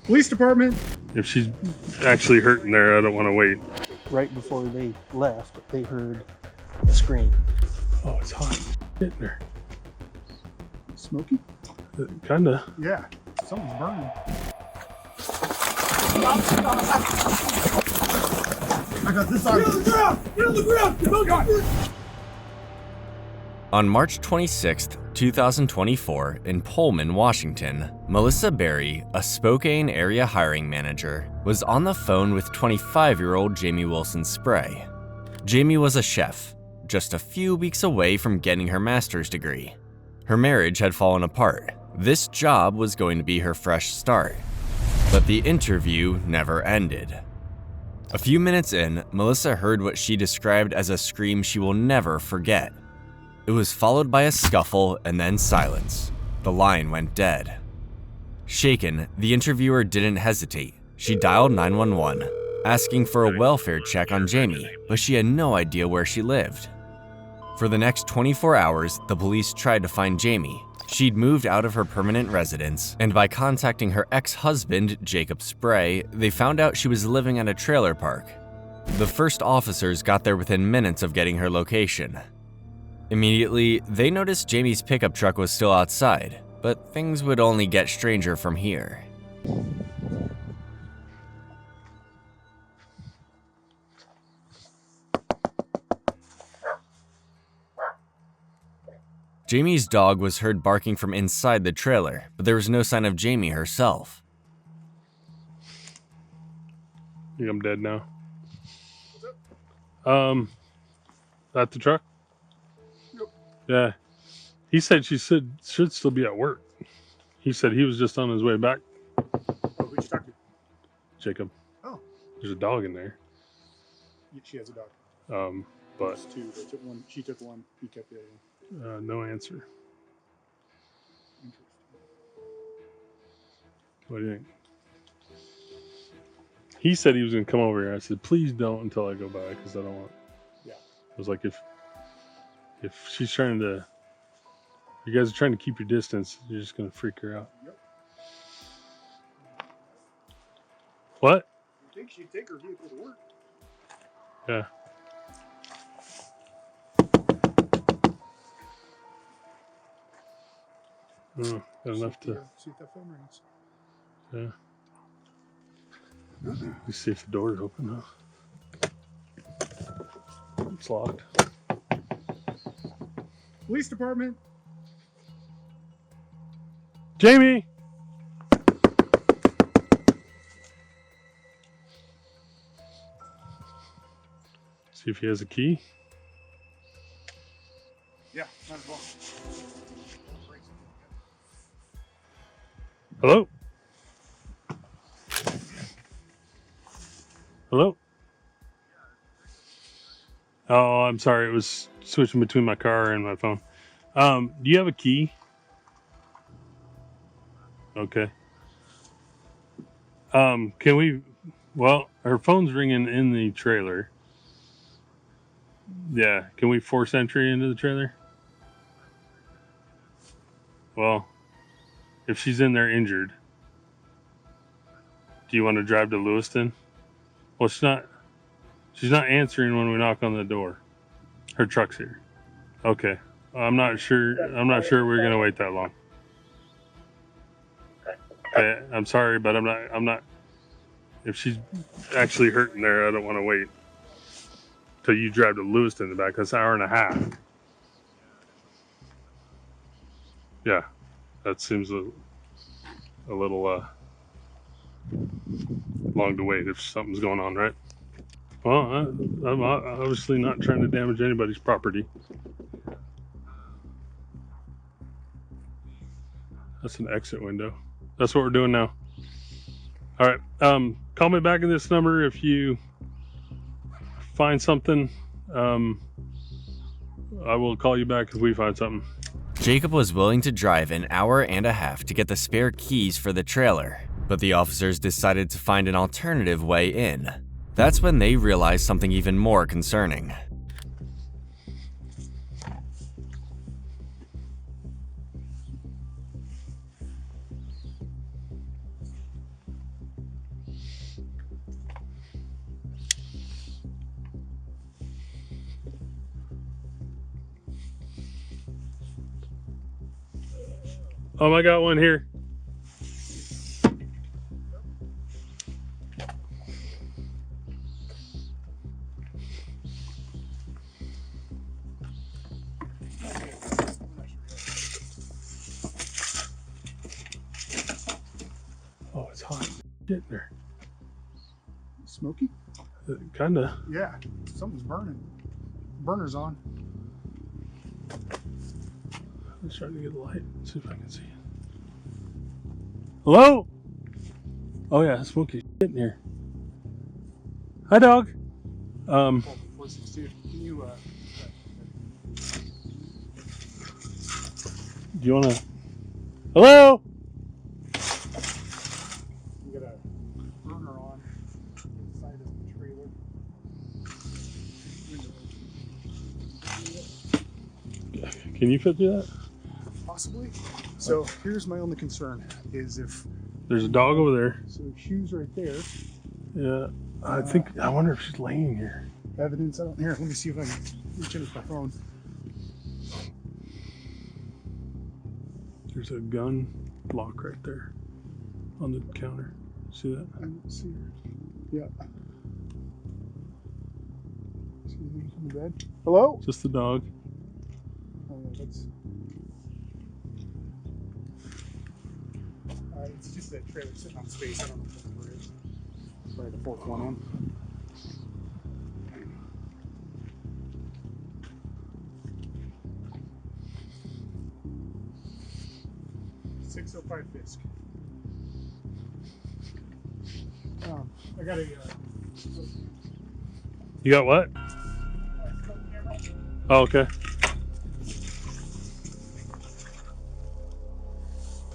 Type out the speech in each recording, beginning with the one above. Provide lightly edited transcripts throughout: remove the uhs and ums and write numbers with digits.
Police department. If she's actually hurting there, I don't want to wait. Right before they left, they heard a scream. Oh, it's hot. Getting there. Smoky? Kinda. Yeah. Something's burning. I got this on. Get on the ground! Get on the ground! Get on the ground! On March 26, 2024, in Pullman, Washington, Melissa Berry, a Spokane area hiring manager, was on the phone with 25-year-old Jamie Wilson Spray. Jamie was a chef, just a few weeks away from getting her master's degree. Her marriage had fallen apart. This job was going to be her fresh start. But the interview never ended. A few minutes in, Melissa heard what she described as a scream she will never forget. It was followed by a scuffle and then silence. The line went dead. Shaken, the interviewer didn't hesitate. She dialed 911, asking for a welfare check on Jamie, but she had no idea where she lived. For the next 24 hours, the police tried to find Jamie. She'd moved out of her permanent residence, and by contacting her ex-husband, Jacob Spray, they found out she was living at a trailer park. The first officers got there within minutes of getting her location. Immediately, they noticed Jamie's pickup truck was still outside, but things would only get stranger from here. Jamie's dog was heard barking from inside the trailer, but there was no sign of Jamie herself. I think I'm dead now. At the truck? Yep. Yeah. He said she should still be at work. He said he was just on his way back. Oh, who'd you talk to? Jacob. Oh. There's a dog in there. Yeah, she has a dog. But There's two. They took one. She took one. He kept the other one. no answer. Interesting. What do you think? He said he was going to come over here. I said, please don't until I go by, because I don't want. Yeah. I was like, if she's trying to, you guys are trying to keep your distance, you're just going to freak her out. Yep. What? You think she'd take her vehicle to work? Yeah. Oh, got enough to. See if that phone rings. Yeah. You see if the door's open. Huh? It's locked. Police department. Jamie! See if he has a key. Yeah, might as well. Hello? Hello? Oh, I'm sorry. It was switching between my car and my phone. Do you have a key? Okay. Can we... Well, her phone's ringing in the trailer. Yeah. Can we force entry into the trailer? Well, if she's in there injured, do you want to drive to Lewiston? Well, she's not answering when we knock on the door. Her truck's here. Okay. I'm not sure we're going to wait that long. Okay, I'm sorry, but I'm not, if she's actually hurting there, I don't want to wait till you drive to Lewiston in the back. That's an hour and a half. Yeah, that seems a little long to wait if something's going on, right? Well, I'm obviously not trying to damage anybody's property. That's an exit window. That's what we're doing now. All right. Call me back in this number if you find something. I will call you back if we find something. Jacob was willing to drive an hour and a half to get the spare keys for the trailer, but the officers decided to find an alternative way in. That's when they realized something even more concerning. I got one here. Oh, it's hot. Get there. Smoky? Kinda. Yeah, something's burning. Burner's on. I'm trying to get a light. See if I can see it. Hello? Oh yeah, smoky shit in here. Hi, dog. 462. Can you, Do you wanna? Hello? you got a burner on inside of the trailer. Can you fit through that? Possibly. So here's my only concern is if There's a dog over there. so Hugh's right there. Yeah. I wonder if she's laying here. Evidence I don't here. Let me see if I can reach in with my phone. There's a gun lock right there on the counter. See that? I don't see her. Yeah. See anything from the bed? Hello? Just the dog. Oh yeah, that's it's just that trailer sitting on space. I don't know what the number is. Probably the fourth one in. .605 Fisk. I got a You got what? camera. Oh, okay.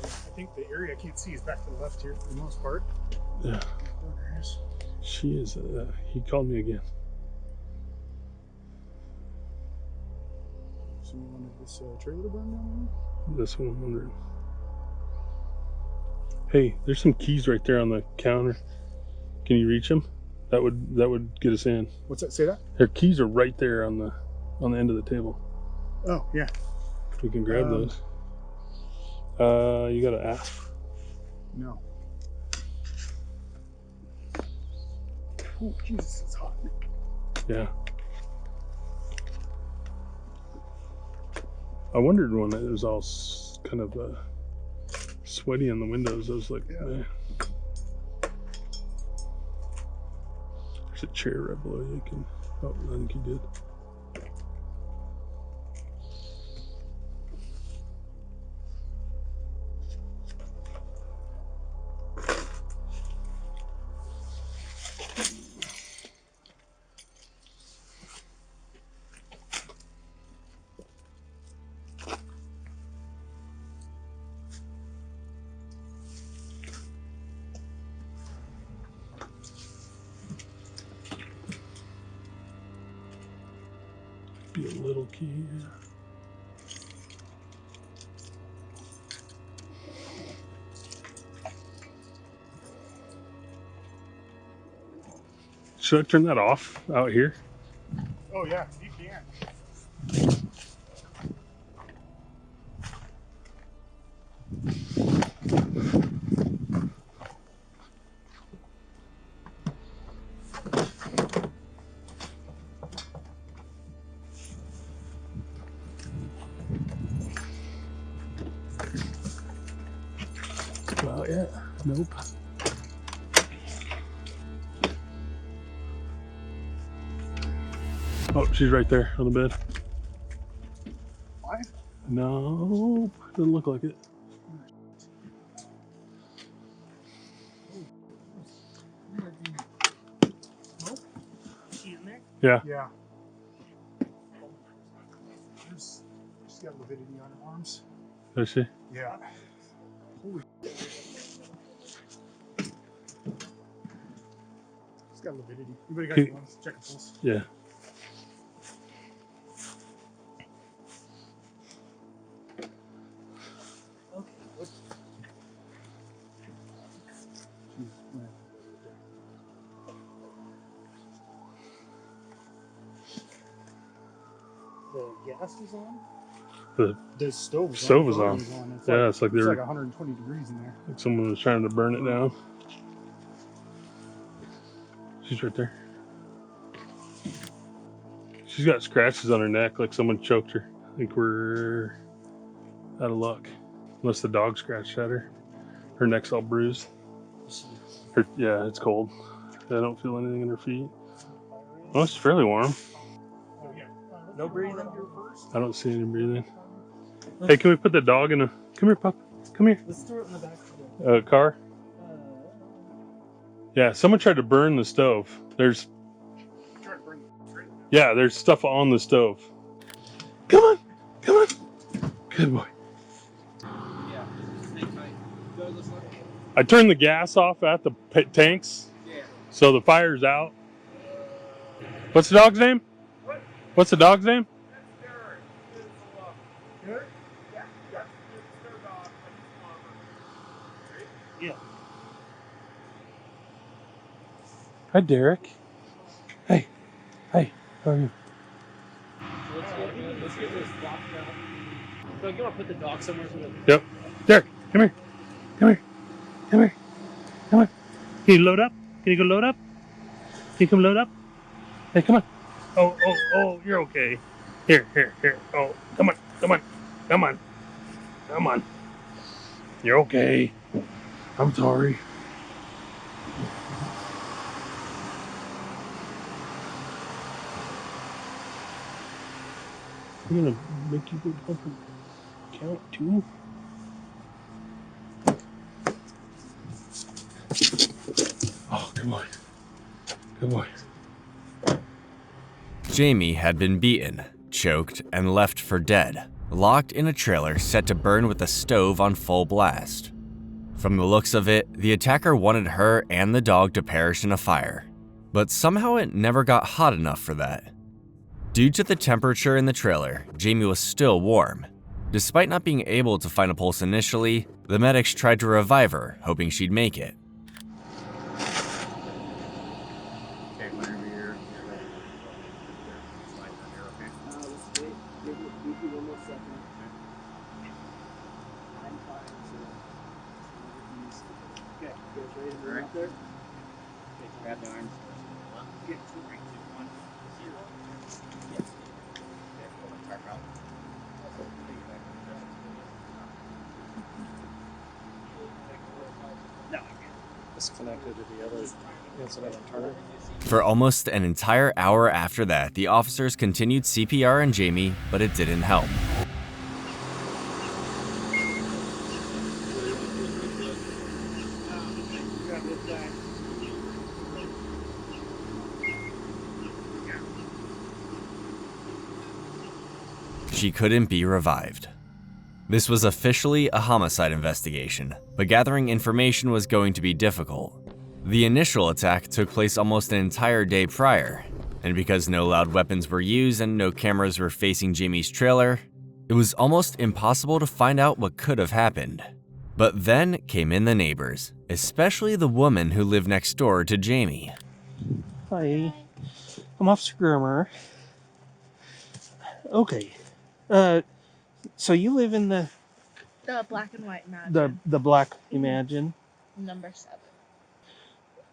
I think the area I can't see is back to the left here for the most part. Yeah. There is. She is. He called me again. So you wanted this trailer to burn down That's what I'm wondering. Hey, there's some keys right there on the counter. Can you reach them? That would get us in. What's that? Say that? Her keys are right there on the end of the table. Oh yeah. We can grab those. You got to ask. No. Oh Jesus, it's hot. Yeah. I wondered when it was all kind of sweaty on the windows. I was like, Yeah. man. There's a chair right below you. Oh, I think you did. Be a little key. Yeah. Should I turn that off out here? Oh yeah, you can. Well, yeah. Nope. Oh, she's right there on the bed. Why? Nope. Doesn't look like it. Nope. She in there? Yeah. Yeah. She's got lividity on her arms. Does she? Yeah. Holy. She's got lividity. Anybody got Okay. any lungs? Check her pulse. Yeah. The gas is on. The stove was Stove on. was The burner on. was on. It's Yeah, like, it's like it's they like were 120 degrees in there. like someone was trying to burn it down. She's right there. She's got scratches on her neck like someone choked her. I think we're out of luck. Unless the dog scratched at her. Her neck's all bruised. Yeah, it's cold. I don't feel anything in her feet. Well, it's fairly warm. No breathing? I don't see any breathing. Hey, can we put the dog in a... Come here, pup. Come here. Let's throw it in the back. Car? Yeah, someone tried to burn the stove. There's stuff on the stove. Come on. Come on. Good boy. I turned the gas off at the tanks, so the fire's out. What's the dog's name? What's the dog's name? Yeah. Hi, Derek. Hey. Hey, how are you? Let's get this locked up. So you want to put the dog somewhere so that... Yep. Derek, come here. Come here. Come here. Come on. Can you load up? Can you go load up? Can you come load up? Hey, come on. Oh, you're okay. Here. Oh, come on. Come on. You're okay. I'm sorry. I'm gonna make you go down for count 2. Oh, good boy. Good boy. Jamie had been beaten, choked, and left for dead, locked in a trailer set to burn with the stove on full blast. From the looks of it, the attacker wanted her and the dog to perish in a fire, but somehow it never got hot enough for that. Due to the temperature in the trailer, Jamie was still warm. Despite not being able to find a pulse initially, the medics tried to revive her, hoping she'd make it. Grab the arms. Get 2, 3, 2, 1, 0. Yes. Pull the tarp out. No, It's connected to the other incident on Turner. For almost an entire hour after that, the officers continued CPR on Jamie, but it didn't help. She couldn't be revived. This was officially a homicide investigation, but gathering information was going to be difficult. The initial attack took place almost an entire day prior, and because no loud weapons were used and no cameras were facing Jamie's trailer, it was almost impossible to find out what could have happened. But then came in the neighbors, especially the woman who lived next door to Jamie. Hi. I'm Officer Grimmer. Okay. So you live in the black and white Imagine. the black Imagine. Number 7.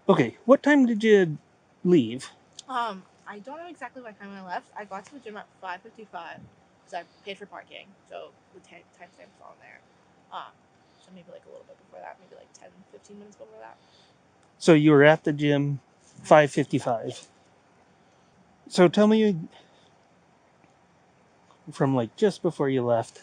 Okay. What time did you leave? I don't know exactly what time I left. I got to the gym at 5:55 because I paid for parking, so the timestamp's on there. So maybe like a little bit before that, maybe like 10, 15 minutes before that. So you were at the gym 5:55. So tell me from like just before you left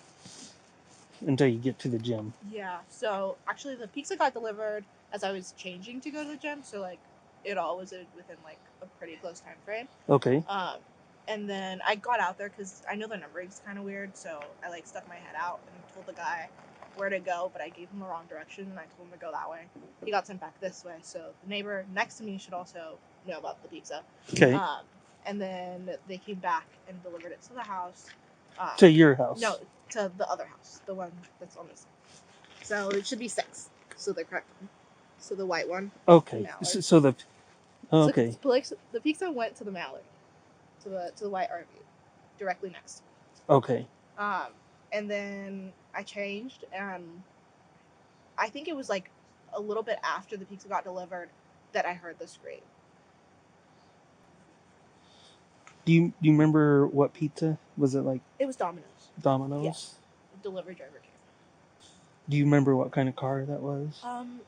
until you get to the gym. Yeah, so actually the pizza got delivered as I was changing to go to the gym, so like it all was within like a pretty close time frame. Okay. And then I got out there because I know the numbering's kind of weird, so I like stuck my head out and told the guy where to go, but I gave him the wrong direction and I told him to go that way. He got sent back this way, so the neighbor next to me should also know about the pizza. Okay. And then they came back and delivered it to the house. To your house? No, to the other house, the one that's on this side. So it should be 6. So the correct one. So the white one. Okay. Mallard. So the okay. So the pizza went to the Mallard, to the white RV, directly next. Okay. And then I changed, and I think it was like a little bit after the pizza got delivered that I heard the scream. Do you remember what pizza? Was it like It was Domino's. Domino's? Yes. The delivery driver came. Do you remember what kind of car that was?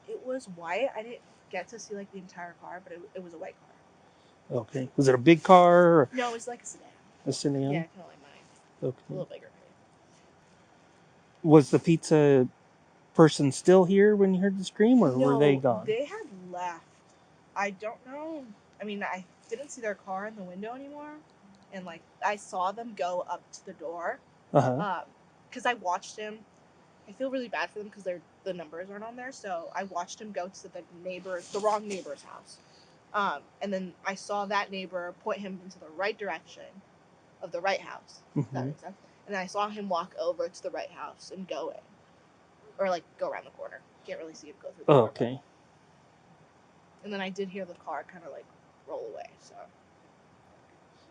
It was white. I didn't get to see like the entire car, but it was a white car. Okay. Was it a big car or No, it was like a sedan. a sedan? Yeah, kind of like mine. Okay. A little bigger. Was the pizza person still here when you heard the scream, or were they gone? They had left. I don't know. I mean, I didn't see their car in the window anymore, and like I saw them go up to the door. Because I watched him. I feel really bad for them because the numbers aren't on there. So I watched him go to the wrong neighbor's house. And then I saw that neighbor point him into the right direction of the right house. If that makes sense. And I saw him walk over to the right house and go in. Or like go around the corner. Can't really see him go through the door. Okay. And then I did hear the car kind of like roll away. So.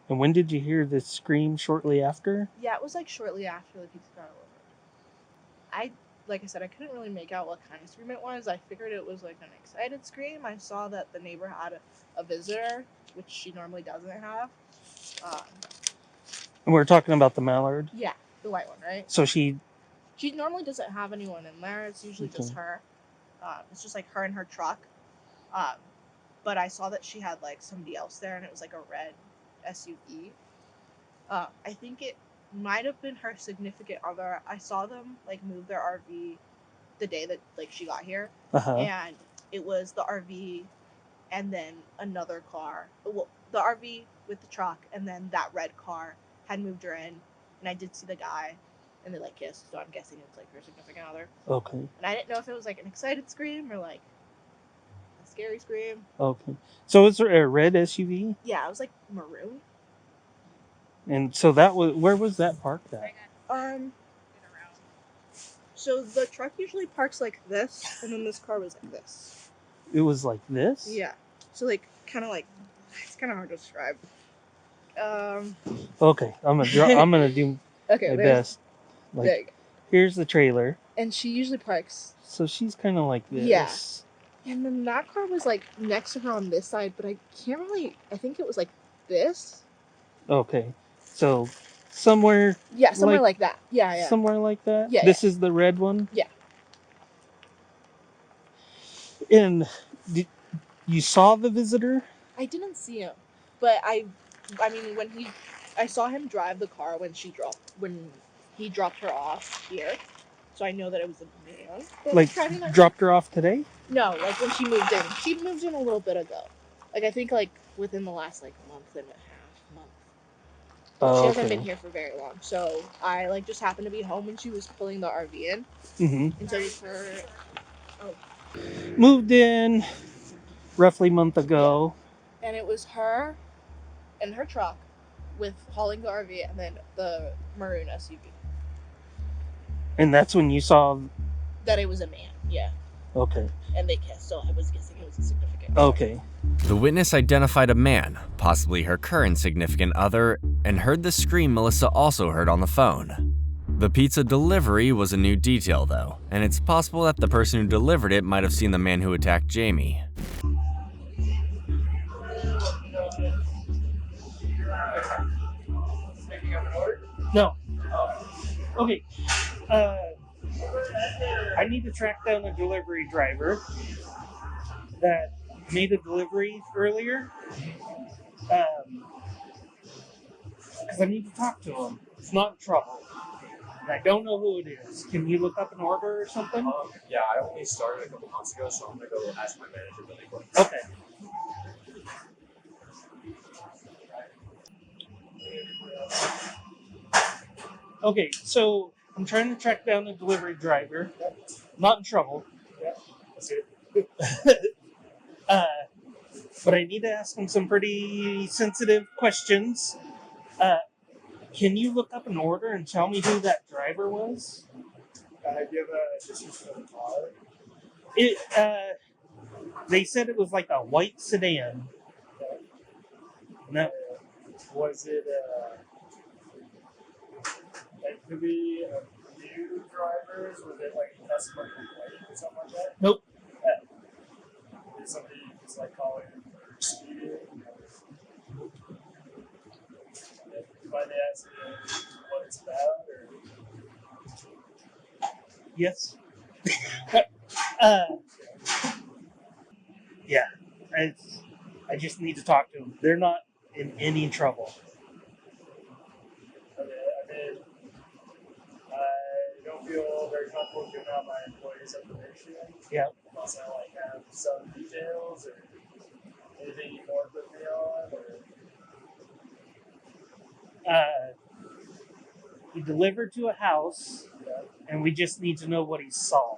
And when did you hear the scream? Shortly after? Yeah, it was like shortly after the pizza got delivered. Like I said, I couldn't really make out what kind of scream it was. I figured it was like an excited scream. I saw that the neighbor had a visitor, which she normally doesn't have. And we're talking about the mallard? Yeah, the white one, right? So she normally doesn't have anyone in there. It's usually just her. It's just like her and her truck. But I saw that she had like somebody else there, and it was like a red SUV. I think it might have been her significant other. I saw them like move their RV the day that like she got here, and it was the RV and then another car. Well, the RV with the truck, and then that red car had moved her in, and I did see the guy, and they like kissed. So I'm guessing it's like her significant other. Okay. And I didn't know if it was like an excited scream or like a scary scream. Okay. So it's a red SUV? Yeah, it was like maroon. And so that was, where was that parked at? So the truck usually parks like this, and then this car was like this. It was like this? Yeah. So like, kind of like, it's kind of hard to describe. Okay, I'm gonna do my best. Like, here's the trailer. And she usually parks. So she's kind of like this. Yeah. And then that car was like next to her on this side, but I can't really. I think it was like this. Okay. So somewhere. Yeah, somewhere like that. Yeah, yeah. Somewhere like that. Yeah. This is the red one. Yeah. And you saw the visitor? I didn't see him, but I mean I saw him drive the car when he dropped her off here, so I know that it was a man. Like dropped her off today? No, like when she moved in. She moved in a little bit ago. Like I think like within the last like month and a half. She hasn't been here for very long, so I like just happened to be home when she was pulling the RV in. And so moved in roughly a month ago. And it was her and her truck with hauling the RV and then the maroon SUV. And that's when you saw that it was a man, yeah. Okay. And they kissed, so I was guessing it was a significant Okay. The witness identified a man, possibly her current significant other, and heard the scream Melissa also heard on the phone. The pizza delivery was a new detail though, and it's possible that the person who delivered it might have seen the man who attacked Jamie. No. Okay. I need to track down a delivery driver that made a delivery earlier. Because I need to talk to him. It's not in trouble. And I don't know who it is. Can you look up an order or something? Yeah, I only started a couple months ago, so I'm going to go ask my manager really quick. Okay. Okay, so I'm trying to track down a delivery driver. Not in trouble. Yeah, that's it. But I need to ask him some pretty sensitive questions. Can you look up an order and tell me who that driver was? Do you have a description of the car? They said it was like a white sedan. No. Was it, it could be few drivers? Was it like a customer complaint or something like that? Nope. Did somebody just like calling or speeding? Why they ask you what it's about? Or Yes. uh, yeah. I just need to talk to them. They're not in any trouble. okay, I mean, I don't feel very comfortable giving out my employees' information. Yeah. Unless I like have some details or anything you can work with me on. Or He delivered to a house, and we just need to know what he saw.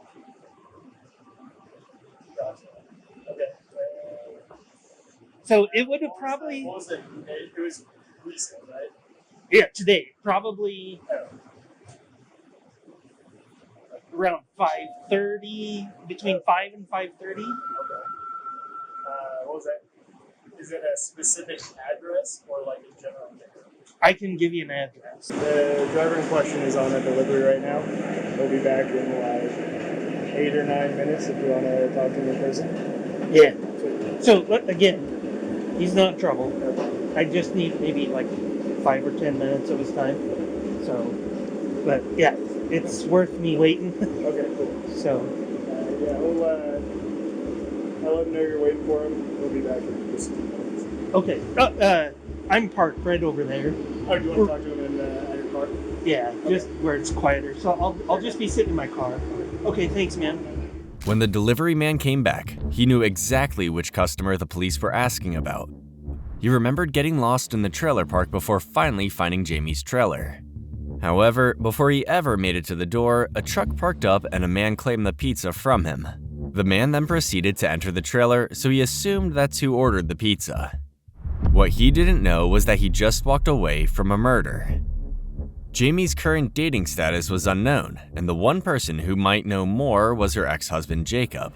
gotcha. Okay. So it would have probably, What was it? It was recent, right? yeah, today, probably Oh, around 5:30, between 5 and 5:30. okay. What was that? Is it a specific address or like a general neighborhood? I can give you an address. The driver in question is on a delivery right now. He'll be back in like 8 or 9 minutes if you want to talk to him in person. Yeah. So, again, he's not in trouble. I just need maybe like 5 or 10 minutes of his time. So, but yeah, it's worth me waiting. Okay, cool. So, Yeah, I'll let him know you're waiting for him. He'll be back in just a few minutes. okay. I'm parked right over there. Oh, do you want to talk to him at your car? Yeah, just where it's quieter. So I'll just be sitting in my car. Okay, thanks, man. When the delivery man came back, he knew exactly which customer the police were asking about. He remembered getting lost in the trailer park before finally finding Jamie's trailer. However, before he ever made it to the door, a truck parked up and a man claimed the pizza from him. The man then proceeded to enter the trailer, so he assumed that's who ordered the pizza. What he didn't know was that he just walked away from a murder. Jamie's current dating status was unknown, and the one person who might know more was her ex-husband Jacob.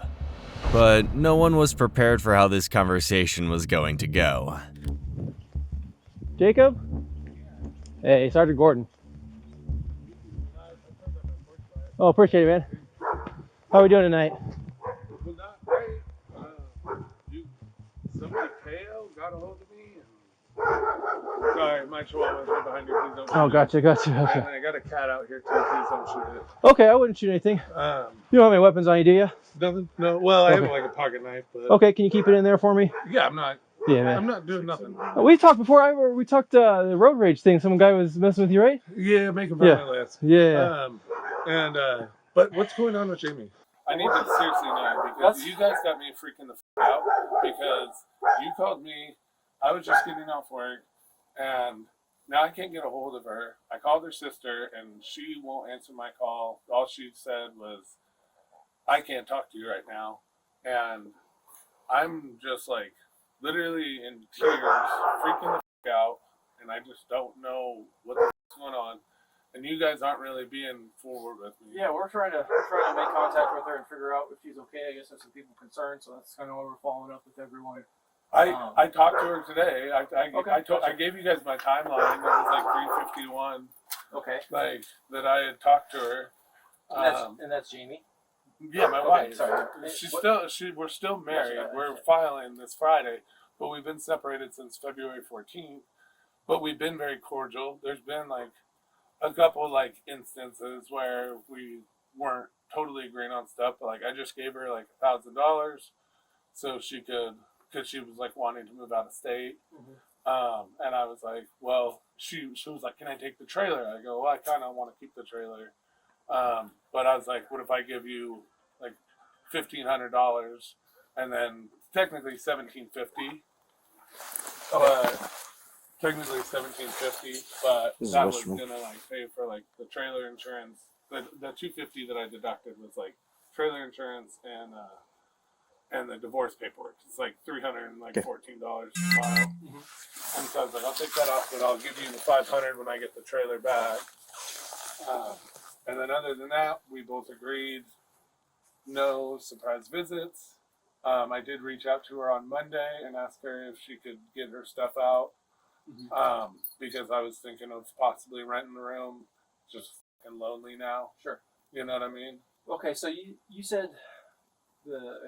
But no one was prepared for how this conversation was going to go. Jacob? Hey, Sergeant Gordon. Oh, appreciate it, man. How are we doing tonight? Well, not great. Somebody pale got a hold of me. Sorry, my chihuahua's right behind you. Please don't shoot Oh, it. gotcha. I got a cat out here too. Please don't shoot it. Okay, I wouldn't shoot anything. You don't have any weapons on you, do you? Nothing. No. Well, I have Okay. like a pocket knife, but Okay, can you keep it in there for me? yeah, I'm not. Yeah, man. I'm not doing nothing. We talked before. We talked the road rage thing. Some guy was messing with you, right? Yeah, making fun Yeah. of my last. Yeah. But what's going on with Jamie? I need to seriously know because you guys got me freaking the out because you called me. I was just getting off work, and now I can't get a hold of her. I called her sister, and she won't answer my call. All she said was, "I can't talk to you right now," and I'm just like literally in tears, freaking the out, and I just don't know what's going on. And you guys aren't really being forward with me. Yeah, we're trying to make contact with her and figure out if she's okay. I guess there's some people concerned, so that's kind of why we're following up with everyone. I talked to her today. Okay, I gave you guys my timeline. It was like 3:51. Okay. Like that I had talked to her. And that's Jamie. Yeah, my Okay, wife. sorry. We're still married. Gotcha. We're filing this Friday, but we've been separated since February 14th. But we've been very cordial. There's been like a couple like instances where we weren't totally agreeing on stuff, but like I just gave her like $1,000 so she could, because she was like wanting to move out of state. And I was like, well, she was like, can I take the trailer? I go, well, I kind of want to keep the trailer. But I was like, what if I give you like $1,500 and then technically $1,750? Technically $1,750, but that was gonna like pay for like the trailer insurance. The $250 that I deducted was like trailer insurance and the divorce paperwork. It's like $314 a file. And so I was like, I'll take that off, but I'll give you the $500 when I get the trailer back. And then other than that, we both agreed no surprise visits. I did reach out to her on Monday and ask her if she could get her stuff out. Because I was thinking of possibly renting the room, just fucking lonely now. Sure. You know what I mean? Okay, so you said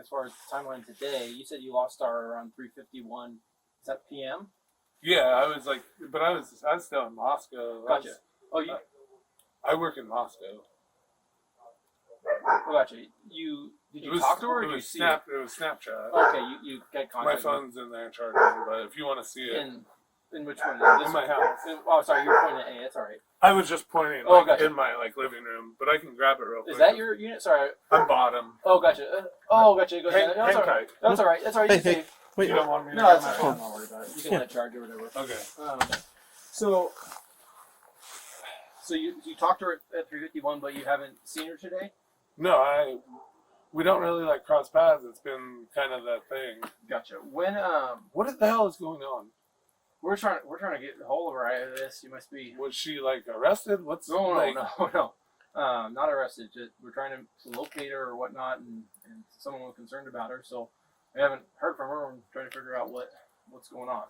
as far as the timeline today, you said you lost Star around 3:51. Is that PM? Yeah, I was like, but I was still in Moscow. Gotcha. I work in Moscow. Oh, gotcha. Did you talk to her or did you see it? It was Snapchat. Okay, you get contact. My phone's in there charging, but if you want to see it. In which one? In my house. Oh, sorry, you were pointing at A. That's all right. I was just pointing gotcha. in my living room, but I can grab it real quick. Is that your unit? Sorry. I'm bottom. Oh, gotcha. Gotcha. It goes Hang that's all right. tight. That's all right. That's all right. You Hey, wait. You don't want me to No, grab that's my fine. phone? Don't worry about it. You can let it charge or whatever. Okay. So you talked to her at 3:51, but you haven't seen her today? No, we don't really cross paths. It's been kind of that thing. Gotcha. When What the hell is going on? we're trying to get a hold of her out of this. You must be. Was she arrested? What's No, not arrested. Just, we're trying to locate her or whatnot, and someone was concerned about her. So we haven't heard from her. I'm trying to figure out what's going on.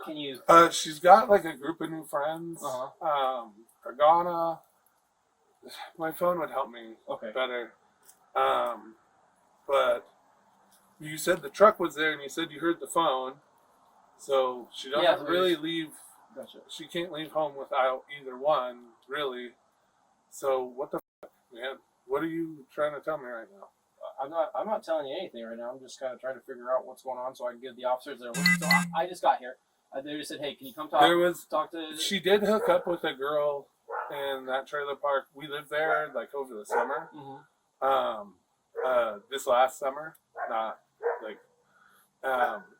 Can you? She's got a group of new friends. Gargana. My phone would help me better. But you said the truck was there, and you said you heard the phone. So she doesn't really leave. Gotcha. She can't leave home without either one, really. So what the fuck, man? What are you trying to tell me right now? I'm not telling you anything right now. I'm just kind of trying to figure out what's going on so I can give the officers their. So I just got here. They just said, "Hey, can you come talk?" Talk to. She did hook up with a girl in that trailer park. We lived there over the summer. Mm-hmm. This last summer, not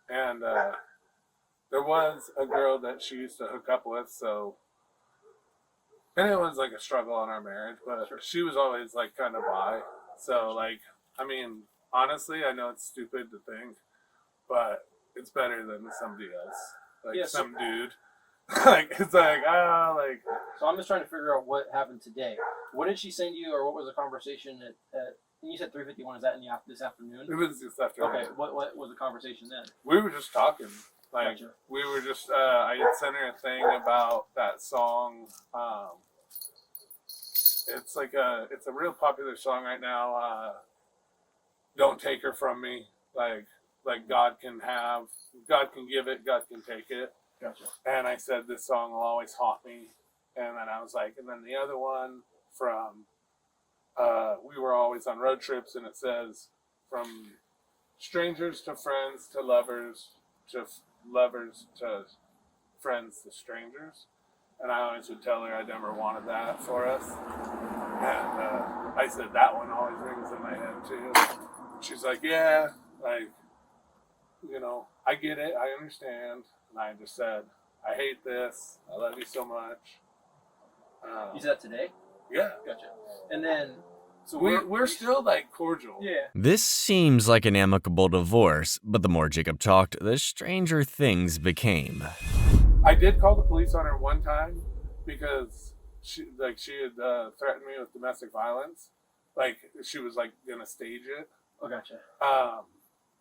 and there was a girl that she used to hook up with. So, and it was a struggle in our marriage, but she was always kind of bi. So I mean, honestly, I know it's stupid to think, but it's better than somebody else, some dude. It's So I'm just trying to figure out what happened today. What did she send you, or what was the conversation at and you said 3:51? Is that in this afternoon? It was this afternoon. Okay. What was the conversation then? We were just talking. Gotcha. We were just. I had sent her a thing about that song. It's it's a real popular song right now. Don't take her from me. God can give it, God can take it. Gotcha. And I said this song will always haunt me. And then I was and then the other one from we were always on road trips, and it says from strangers to friends to lovers to lovers to friends to strangers. And I always would tell her I never wanted that for us. And I said that one always rings in my head too. She's like, yeah, I get it, I understand. And I just said, I hate this. I love you so much. You said that today? Yeah. Gotcha. And then, so we're still cordial. Yeah. This seems like an amicable divorce, but the more Jacob talked, the stranger things became. I did call the police on her one time because she had threatened me with domestic violence. She was gonna stage it. Oh, gotcha.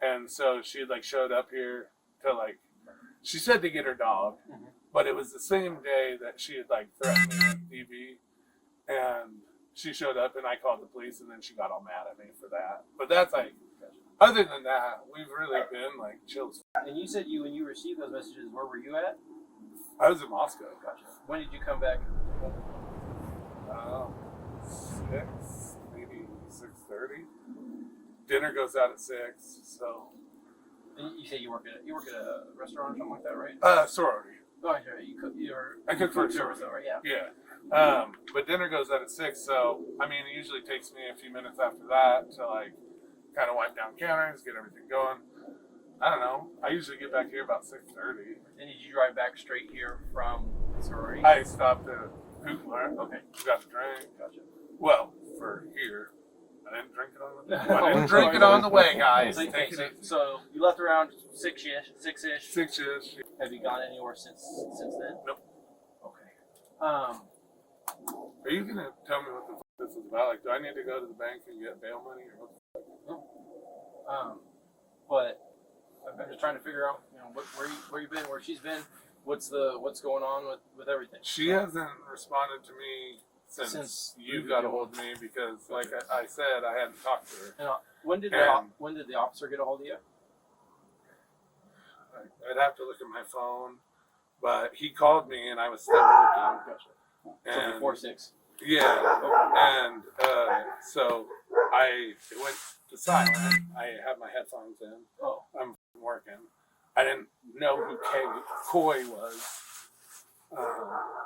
And so she had showed up here to she said to get her dog, but it was the same day that she had threatened me with DV, and she showed up and I called the police, and then she got all mad at me for that. But that's other than that, we've really been chill. And you said when you received those messages, where were you at? I was in Moscow. Gotcha. When did you come back? 6, maybe 6:30. Dinner goes out at 6, so. And you say you work at a restaurant or something like that, right? Sorority. Oh, I cook for a service, sorority. though, right? Yeah. Yeah. But dinner goes out at 6, so I mean, it usually takes me a few minutes after that to kind of wipe down counters, get everything going. I don't know. I usually get back here about 6:30. And did you drive back straight here from the sorority? I stopped at Hoopler. Okay. Got a drink. Gotcha. Well, for here. I didn't drink it on the way. I didn't drink it on the way, guys. So you left around 6-ish. 6-ish. Have you gone anywhere since then? Nope. Okay. Are you gonna tell me what the fuck this is about? Do I need to go to the bank and get bail money or what the fuck? No. But I'm just trying to figure out, where you've been, where she's been, what's going on with everything. She hasn't responded to me since you got a hold of me because, like I said, I hadn't talked to her. And when did the officer get a hold of you? I'd have to look at my phone, but he called me and I was still working. Gotcha. And, So 4-6. Yeah, and so it went to silent. I had my headphones in. Oh. I'm working. I didn't know who Coy was.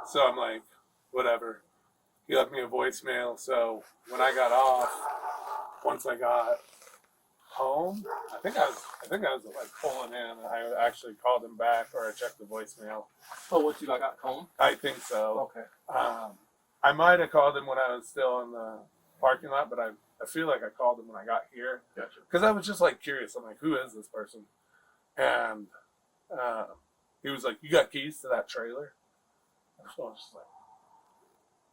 So I'm like, whatever. He left me a voicemail. So when I got off, once I got home, I think I was like pulling in. I actually called him back, or I checked the voicemail. Oh, once you got home? I think so. Okay. I might have called him when I was still in the parking lot, but I feel like I called him when I got here. Gotcha. Because I was just like curious. I'm like, who is this person? And he was like, you got keys to that trailer? So I was just like,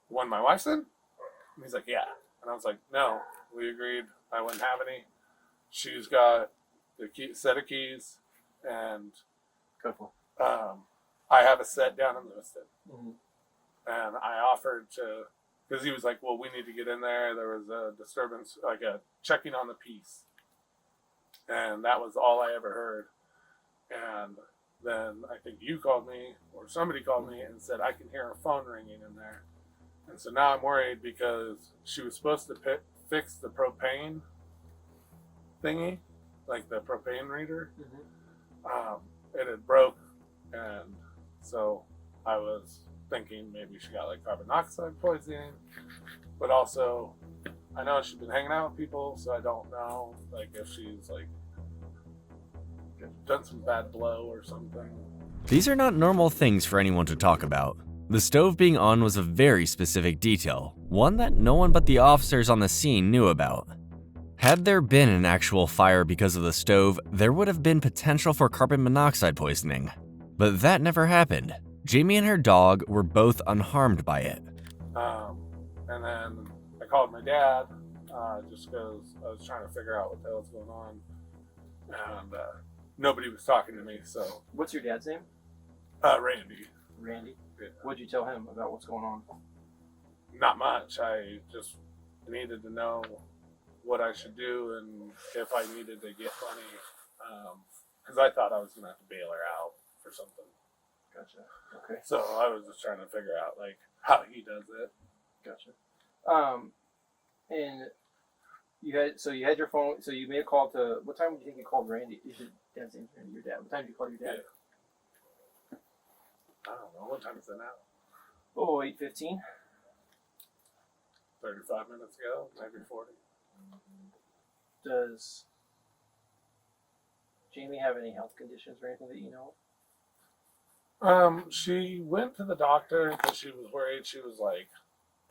the one my wife's in? And he's like, yeah. And I was like, no, we agreed I wouldn't have any. She's got the set of keys, and I have a set down in Lewiston. Mm-hmm. And I offered to, because he was like, well, we need to get in there. There was a disturbance, like a checking on the piece. And that was all I ever heard. And then I think you called me, or somebody called me and said, I can hear her phone ringing in there. And so now I'm worried because she was supposed to fix the propane thingy, like the propane reader. Mm-hmm. It had broke. And so I was thinking maybe she got like carbon monoxide poisoning, but also I know she's been hanging out with people, so I don't know like if she's like done some bad blow or something. These are not normal things for anyone to talk about. The stove being on was a very specific detail, one that no one but the officers on the scene knew about. Had there been an actual fire because of the stove, there would have been potential for carbon monoxide poisoning. But that never happened. Jamie and her dog were both unharmed by it. And then I called my dad just because I was trying to figure out what the hell was going on. And nobody was talking to me, so. What's your dad's name? Randy. Randy? Yeah. What'd you tell him about what's going on? Not much. I just needed to know what I should do and if I needed to get money. Because I thought I was going to have to bail her out for something. Gotcha. Okay. So I was just trying to figure out like how he does it. Gotcha. And you had your phone. So you made a call to. What time do you think you called Randy? Is your dad's name Randy? Your dad. What time did you call your dad? Yeah. I don't know. What time is it now? Oh, 8:15. 35 minutes ago, maybe 40. Does Jamie have any health conditions or anything that you know? She went to the doctor because she was worried she was like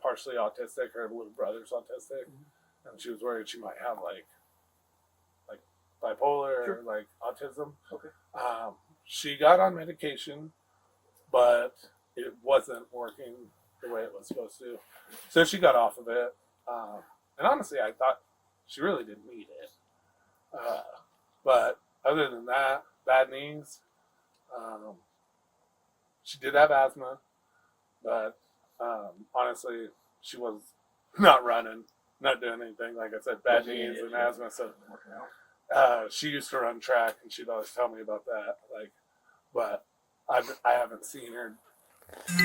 partially autistic. Her little brother's autistic, and she was worried she might have like bipolar or like autism. Okay. She got on medication, but it wasn't working the way it was supposed to, so she got off of it. And honestly, I thought she really didn't need it. But other than that, bad knees. She did have asthma, but honestly, she was not running, not doing anything. Like I said, bad knees and asthma. So she used to run track, and she'd always tell me about that. Like, but I haven't seen her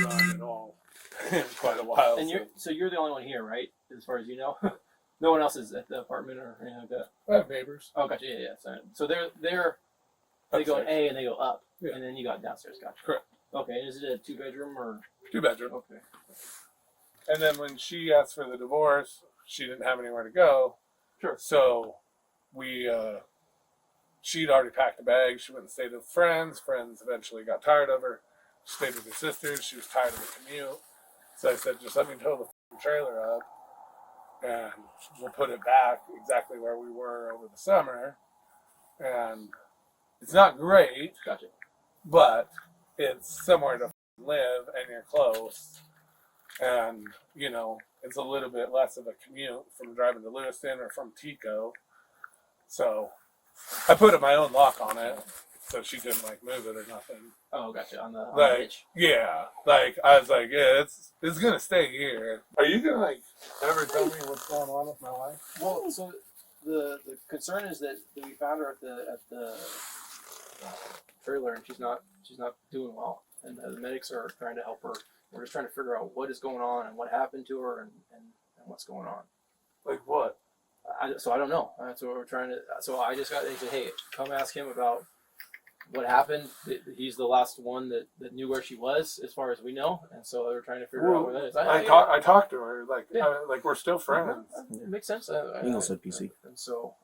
run at all in quite a while. And you're the only one here, right? As far as you know, no one else is at the apartment or anything like that. I have neighbors. Oh, gotcha. Yeah. So they go in A and they go up, and then you got downstairs. Gotcha. Correct. Okay. Is it a 2-bedroom or 2-bedroom? Okay. And then when she asked for the divorce, she didn't have anywhere to go. Sure. So she'd already packed a bag. She went and stayed with friends. Friends eventually got tired of her. She stayed with her sisters. She was tired of the commute. So I said, just let me tow the trailer up, and we'll put it back exactly where we were over the summer. And it's not great, Gotcha. but it's somewhere to live, and you're close. And, you know, it's a little bit less of a commute from driving to Lewiston or from Tico. So I put my own lock on it, so she couldn't like move it or nothing. Oh, gotcha. On the Like, hitch. yeah, like I was like, yeah, it's gonna stay here. Are you gonna like ever tell me what's going on with my wife? Well, so the concern is that we found her at the trailer, and she's not doing well, and the medics are trying to help her. We're just trying to figure out what is going on and what happened to her and what's going on. Like what? So I don't know. That's what we're trying to. So I just got. They said, hey, come ask him about what happened. He's the last one that knew where she was, as far as we know, and so they're trying to figure out where that is. I talked to her like Yeah. like we're still friends. It makes sense. English said PC. And so,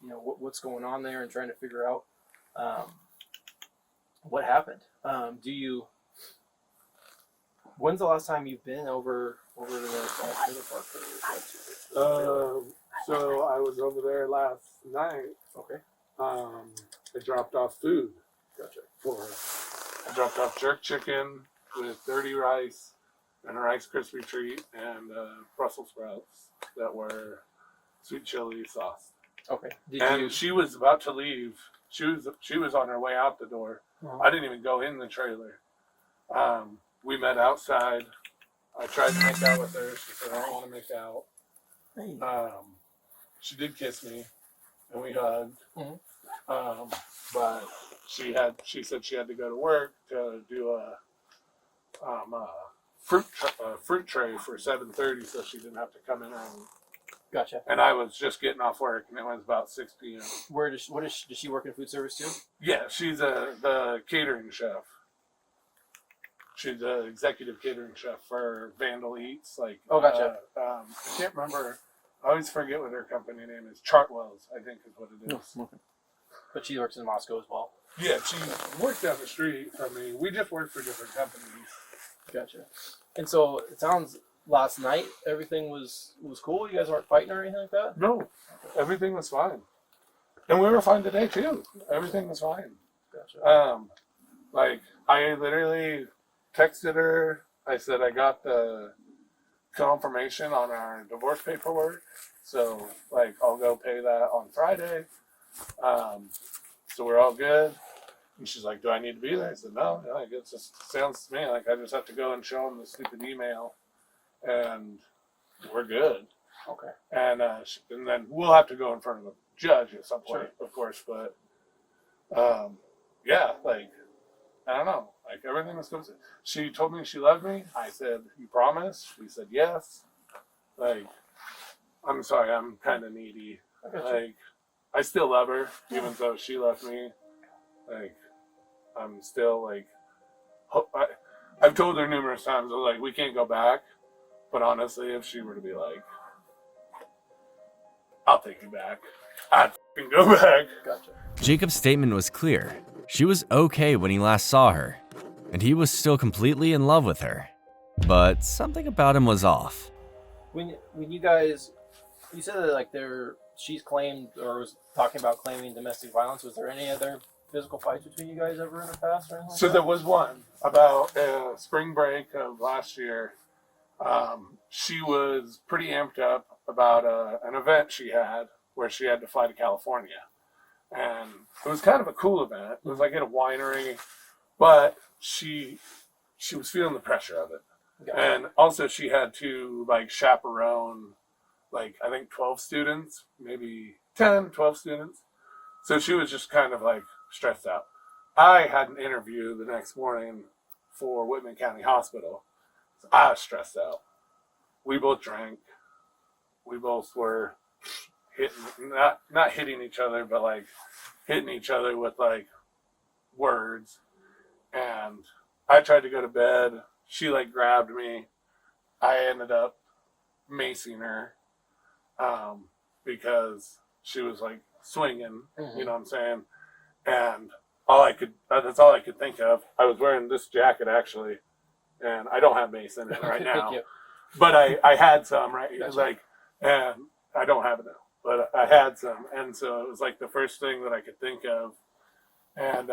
what's going on there, and trying to figure out what happened. When's the last time you've been over to the trailer park? So I was over there last night. Okay. I dropped off food. Gotcha. For her. I dropped off jerk chicken with dirty rice and a Rice Krispie treat and Brussels sprouts that were sweet chili sauce. Okay. She was about to leave. She was on her way out the door. Uh-huh. I didn't even go in the trailer. We met outside. I tried to make out with her. She said, I don't want to make out. She did kiss me, and we hugged. Mm-hmm. But she said she had to go to work to do a fruit tray for 7:30, so she didn't have to come in early. Gotcha. And I was just getting off work, and it was about 6 p.m. Does she work in food service too? Yeah, she's the catering chef. She's the executive catering chef for Vandal Eats. Like, oh, gotcha. I can't remember. I always forget what her company name is. Chartwell's, I think, is what it is. Okay. But she works in Moscow as well. Yeah, she works down the street from me. We just work for different companies. Gotcha. And so it sounds last night everything was cool. You guys weren't fighting or anything like that? No, everything was fine, and we were fine today too. Everything was fine. Gotcha. Like I literally texted her. I said I got the confirmation on our divorce paperwork, so like I'll go pay that on Friday. So we're all good. And she's like, "Do I need to be there?" I said, "No. Like it just sounds to me like I just have to go and show them the stupid email, and we're good." Okay. And then we'll have to go in front of a judge at some point, of course. But yeah, like I don't know. Like everything was good. She told me she loved me. I said, "You promise?" She said, "Yes." Like, I'm sorry, I'm kind of needy. Like, I still love her, even though she left me. Like, I'm still like, I've told her numerous times, like, we can't go back. But honestly, if she were to be like, I'll take you back, I'd fucking go back. Gotcha. Jacob's statement was clear. She was okay when he last saw her, and he was still completely in love with her. But something about him was off. When you guys, you said that like she's claimed or was talking about claiming domestic violence. Was there any other physical fights between you guys ever in the past or anything? So there was one about spring break of last year. She was pretty amped up about an event she had where she had to fly to California. And it was kind of a cool event. It was like at a winery, but she was feeling the pressure of it. Gotcha. And also she had to like chaperone, like I think 12 students, maybe 10, 12 students. So she was just kind of like stressed out. I had an interview the next morning for Whitman County Hospital. So I was stressed out. We both drank. We both were hitting, not hitting each other, but like hitting each other with like words. And I tried to go to bed. She like grabbed me. I ended up macing her because she was like swinging, you know what I'm saying? And that's all I could think of. I was wearing this jacket actually, and I don't have mace in it right now. But I had some, right? Gotcha. Like, and I don't have it now, but I had some. And so it was like the first thing that I could think of. And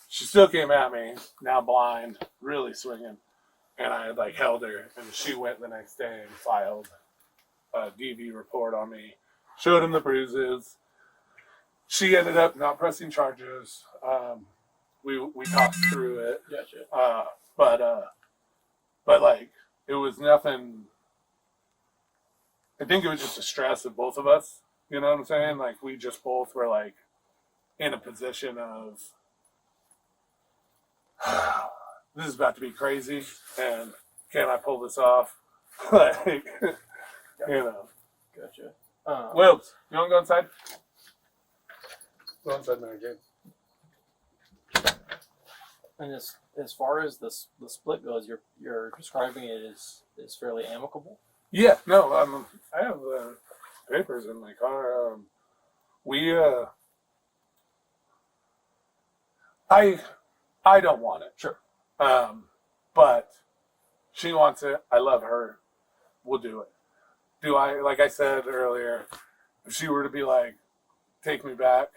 she still came at me, now blind, really swinging. And I had like held her, and she went the next day and filed a DV report on me. Showed him the bruises. she ended up not pressing charges. We talked through it. Gotcha. But like it was nothing. I think it was just a stress of both of us. You know what I'm saying? Like we just both were like in a position of this is about to be crazy, and can I pull this off? Like, you know. Gotcha. Wilbs, you want to go inside? Go inside, Mary Jane. And as far as the split goes, you're describing it as fairly amicable. Yeah, no, I have papers in my car. I don't want it. Sure. But she wants it. I love her. We'll do it. Do I, like I said earlier, if she were to be like, take me back,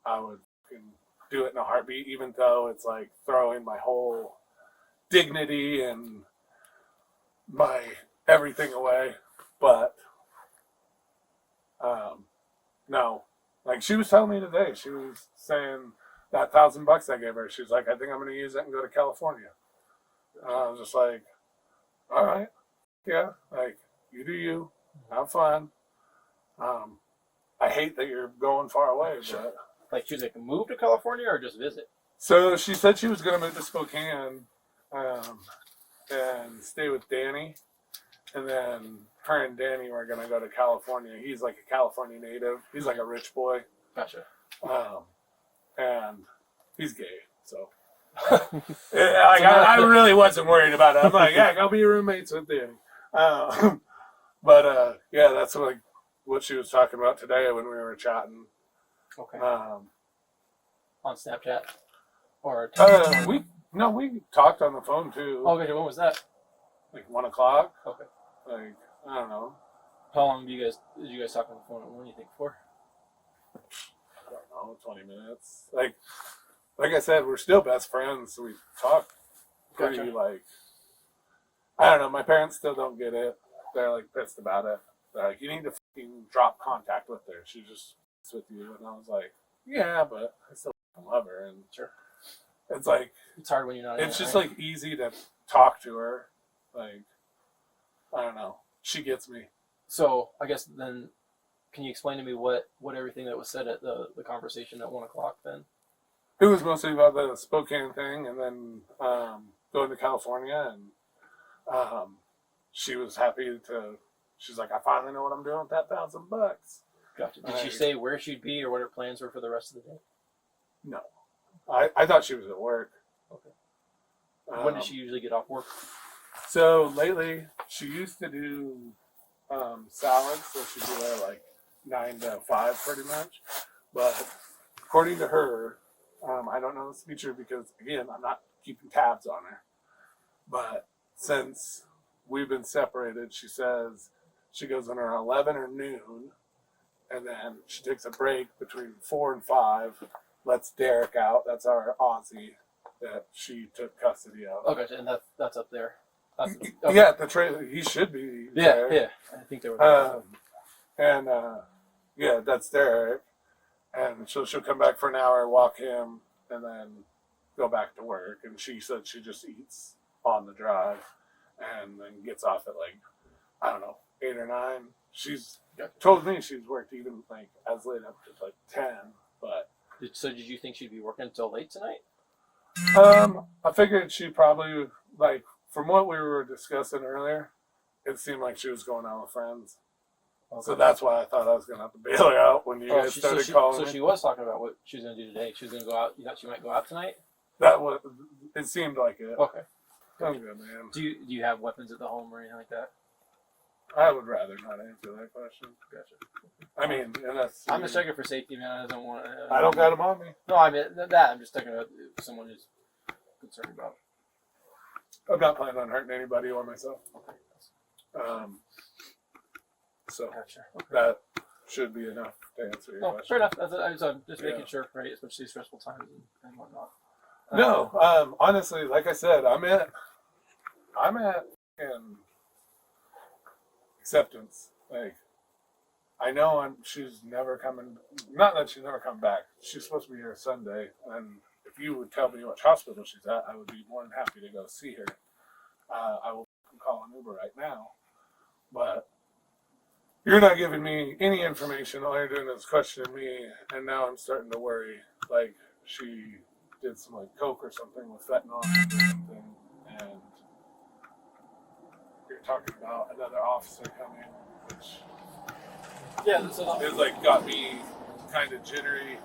I would fucking do it in a heartbeat, even though it's like throwing my whole dignity and my everything away. But, no. Like she was telling me today, she was saying that $1,000 I gave her, she was like, I think I'm going to use it and go to California. I was just like, all right, yeah, like you do you, have fun. I hate that you're going far away, but like she was like move to California or just visit. So she said she was going to move to Spokane and stay with Danny, and then her and Danny were going to go to California. He's like a California native. He's like a rich boy. Gotcha. And he's gay, so. I really wasn't worried about it. I'm like, yeah, go be roommates with Danny. Yeah, that's what she was talking about today when we were chatting. Okay. On Snapchat or we talked on the phone too. Okay, when was that? Like 1 o'clock. Okay. Like I don't know. How long did you guys talk on the phone? What do you think for? I don't know, 20 minutes. Like I said, we're still best friends, so we talk pretty like I don't know. My parents still don't get it. They're like pissed about it. They're like, you need to fucking drop contact with her. She just f***s with you, and I was like, yeah, but I still love her, and sure. It's like it's hard when you're not. It's just like easy to talk to her. Like I don't know. She gets me. So I guess then, can you explain to me what everything that was said at the conversation at 1 o'clock then? It was mostly about the Spokane thing, and then going to California, and she was happy to. She's like, I finally know what I'm doing with that $1,000. Gotcha. Did she say where she'd be or what her plans were for the rest of the day? No, I thought she was at work. Okay. When does she usually get off work? So lately, she used to do salads, so she'd be there like 9 to 5 pretty much. But according to her, I don't know this to be true because, again, I'm not keeping tabs on her. But since we've been separated, she says she goes in her 11 or noon, and then she takes a break between 4 and 5, lets Derek out. That's our Aussie that she took custody of. Okay, and that's up there. Okay. Yeah, the trailer. He should be there. Yeah. I think they were. Yeah, that's Derek. And she'll come back for an hour, walk him, and then go back to work. And she said she just eats on the drive and then gets off at like, I don't know, 8 or 9. She's told me she's worked even like as late up to like 10. But so did you think she'd be working until late tonight? I figured she probably like from what we were discussing earlier, it seemed like she was going out with friends. Okay. So that's why I thought I was going to have to bail her out when you guys started calling me. So she was talking about what she was going to do today. She was going to go out. You thought she might go out tonight? It seemed like it. Okay. I'm good, man. Do you have weapons at the home or anything like that? I would rather not answer that question. Gotcha. I mean, unless I'm just checking for safety, man. I don't want. I don't got them on me. No, I mean that. I'm just checking about someone who's concerned about. I'm not planning on hurting anybody or myself. Okay. So gotcha. Okay. That should be enough to answer your question. Fair enough. I'm just making sure, right? Especially stressful times and whatnot. No, honestly, like I said, I'm at acceptance. Like, I know she's never coming. Not that she's never come back. She's supposed to be here Sunday, and if you would tell me which hospital she's at, I would be more than happy to go see her. I will call an Uber right now, but you're not giving me any information. All you're doing is questioning me, and now I'm starting to worry. Like she did some like coke or something with fentanyl or something, and you're talking about another officer coming, which it like got me kind of jittery.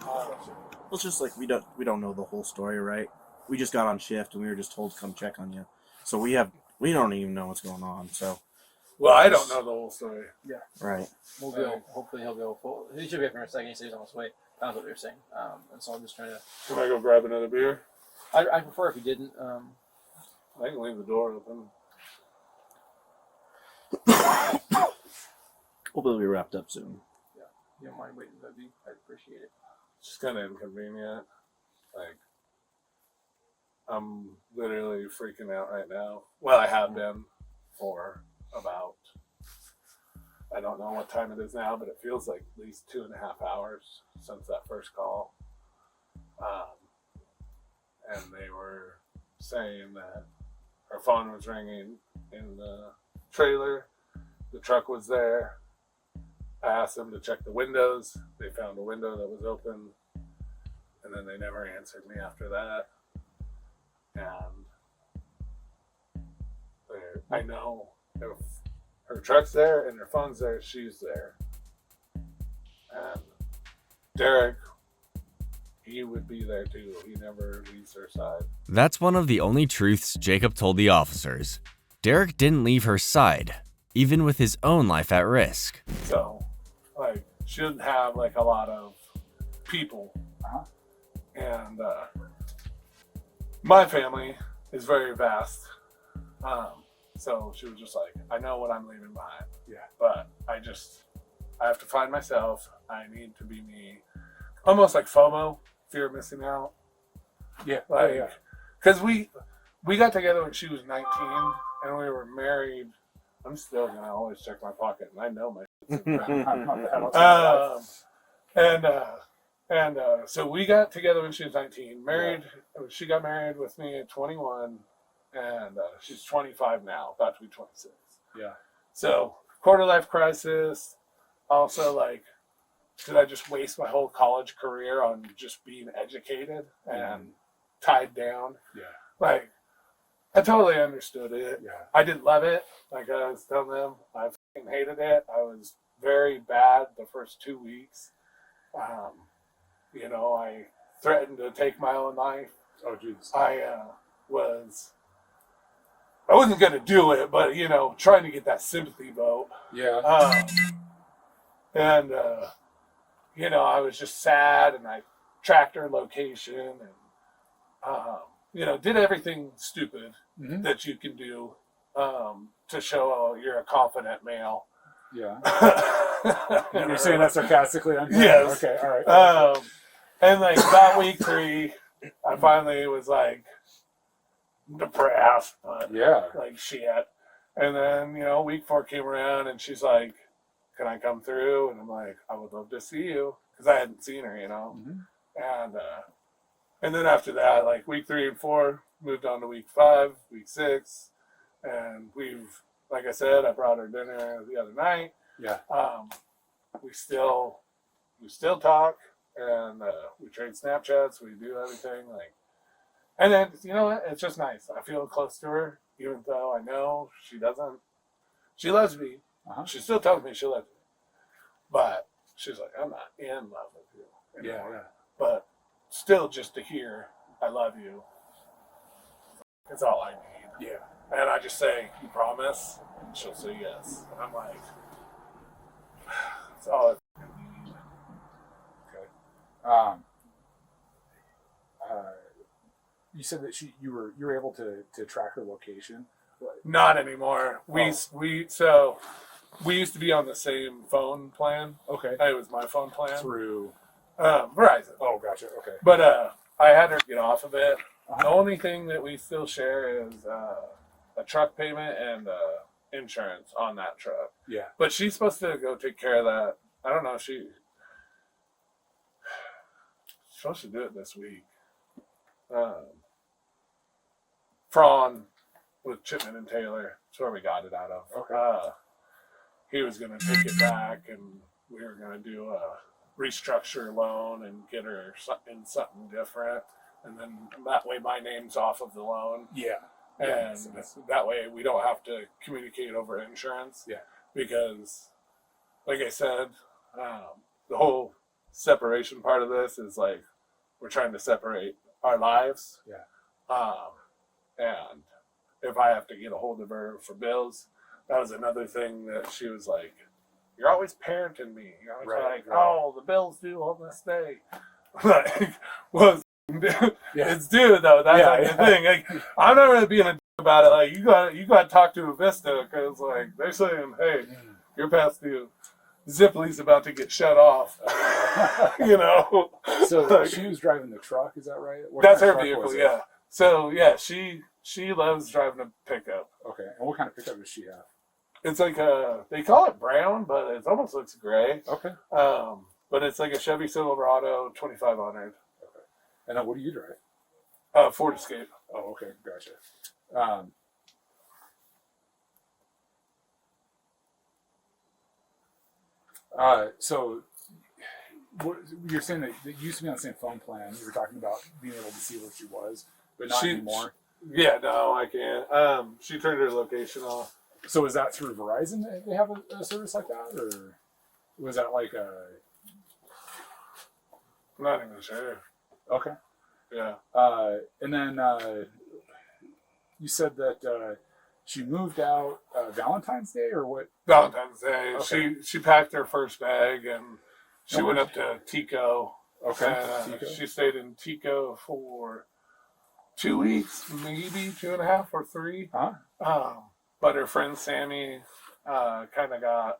Well, it's just like we don't know the whole story, right? We just got on shift and we were just told to come check on you, so we don't even know what's going on. So, well, I don't know the whole story. Yeah. Right. We'll go. Hopefully he'll go full. He should be up here in a second. He says he's on his way. That's what we were saying. And so I'm just trying to. Can I go grab another beer? I prefer if you didn't. I can leave the door open. Hopefully we wrapped up soon. Yeah. You don't mind waiting, that'd be. I'd appreciate it. It's just kind of inconvenient. Like, I'm literally freaking out right now. Well, I have been for about, I don't know what time it is now, but it feels like at least 2.5 hours since that first call. And they were saying that her phone was ringing in the trailer. The truck was there. I asked them to check the windows. They found a window that was open. And then they never answered me after that. And I know if her truck's there and her phone's there, she's there. And Derek, he would be there too. He never leaves her side. That's one of the only truths Jacob told the officers. Derek didn't leave her side, even with his own life at risk. So, like, she didn't have like a lot of people. And my family is very vast. So she was just like, I know what I'm leaving behind. Yeah. But I have to find myself. I need to be me. Almost like FOMO, fear of missing out. Yeah. Like, because we got together when she was 19 and we were married. I'm still going to always check my pocket and I know my so we got together when she was 19, married. Yeah. She got married with me at 21, and she's 25 now, about to be 26. Yeah. So quarter life crisis. Also, like, did I just waste my whole college career on just being educated and tied down? Yeah. Like, I totally understood it. Yeah. I didn't love it. Like I was telling them, I fucking hated it. I was very bad the first 2 weeks. I threatened to take my own life. Oh, Jesus. I wasn't going to do it, but, trying to get that sympathy vote. Yeah. I was just sad, and I tracked her location and, did everything stupid that you can do to show you're a confident male. Yeah. You're saying that sarcastically? Yes. Okay, all right. And like about week 3, I finally was like depressed, but like shit. And then, week 4 came around and she's like, can I come through? And I'm like, I would love to see you. Because I hadn't seen her, And then after that, like week 3 and 4, moved on to week 5, week 6. And like I said, I brought her dinner the other night. Yeah. We still talk, and we trade Snapchats. We do everything and then you know what? It's just nice. I feel close to her, even though I know she doesn't. She loves me. She still tells me she loves me, but she's like, I'm not in love with you anymore. Yeah. But still, just to hear I love you, it's all I need. Yeah. And I just say, you promise? And she'll say yes. And I'm like, that's all I need. Okay. You said that you were able to track her location. Not anymore. We used to be on the same phone plan. Okay. It was my phone plan. Through Verizon. Oh, gotcha. Okay. But I had her get off of it. The only thing that we still share is a truck payment and insurance on that truck. Yeah. But she's supposed to go take care of that. I don't know. She's supposed to do it this week. Prawn with Chipman and Taylor. That's where we got it out of. Okay. He was going to take it back, and we were going to do a restructure loan and get her in something different. And then that way my name's off of the loan. Yeah. And that way we don't have to communicate over insurance. Yeah. Because, like I said, the whole separation part of this is like we're trying to separate our lives. Yeah. And if I have to get a hold of her for bills, that was another thing that she was like, "You're always parenting me. You're always like, oh, the bills due on this day." Like, well, it's due though. That's like the thing. Like, I'm not really being a about it. Like, you got to talk to a Vista because like they're saying, "Hey, you're past due. Zipley's about to get shut off." You know. So like, she was driving the truck. Is that right? What that's kind her of truck vehicle. was it? Yeah. So yeah, she loves driving a pickup. Okay. And what kind of pickup does she have? It's like they call it brown, but it almost looks gray. Okay. But it's like a Chevy Silverado 2500. Okay. And then what do you drive? Ford Escape. Oh, okay. Gotcha. So you're saying that you used to be on the same phone plan. You were talking about being able to see where she was, but not anymore. Yeah, no, I can't. She turned her location off. So is that through Verizon that they have a service like that, or was that like a? I'm not even sure. Okay. Yeah. And then you said that she moved out Valentine's Day, or what? Valentine's Day. Okay. She packed her first bag and she went up to Tico. Okay. Tico. She stayed in Tico for 2 weeks, maybe 2.5 or 3. Huh? But her friend Sammy kind of got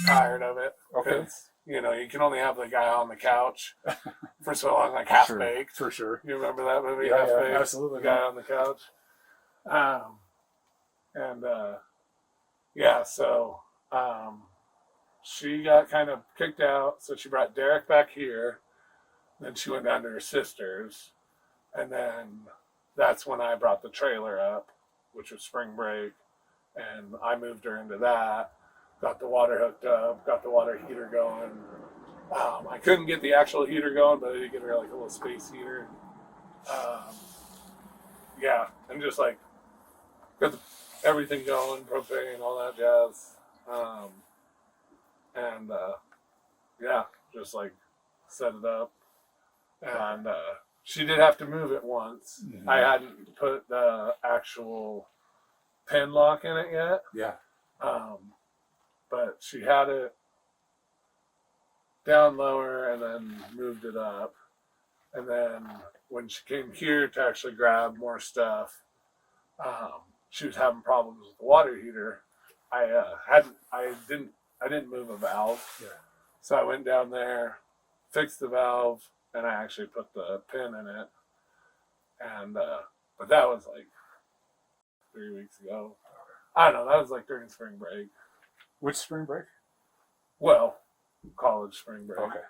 tired of it. Okay. You know, you can only have the guy on the couch for so long, like Half Baked. For sure. You remember that movie, Yeah, Half yeah, Baked? absolutely. The guy on the couch. Yeah, so she got kind of kicked out, so she brought Derek back here. Then she went down to her sister's, and then that's when I brought the trailer up, which was spring break, and I moved her into that. Got the water hooked up, got the water heater going. I couldn't get the actual heater going, but I did get her like a little space heater. Yeah, and just like got everything going, propane, all that jazz. Yeah, just like set it up. And she did have to move it once. Mm-hmm. I hadn't put the actual pin lock in it yet. Yeah. But she had it down lower and then moved it up. And then when she came here to actually grab more stuff, she was having problems with the water heater. I didn't move a valve. Yeah. So I went down there, fixed the valve, and I actually put the pin in it. And but that was like 3 weeks ago. I don't know. That was like during spring break. Which spring break? Well, college spring break. Okay.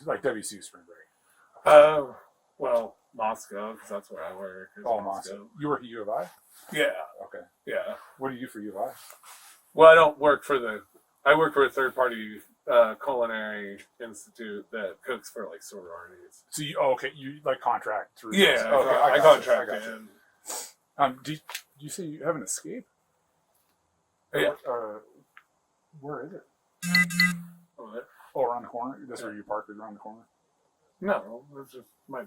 Like WC spring break. Well, Moscow, because that's where I work. Oh, Moscow. You work at U of I? Yeah. Okay. Yeah. What do you do for U of I? Well, I don't work for I work for a third-party culinary institute that cooks for like sororities. So you you like contract through? Yeah. this. Okay, I contract in. Do you say you have an escape? Yeah. Where is it? Over there. Oh, around the corner. That's where you park it, around the corner. No, it's just my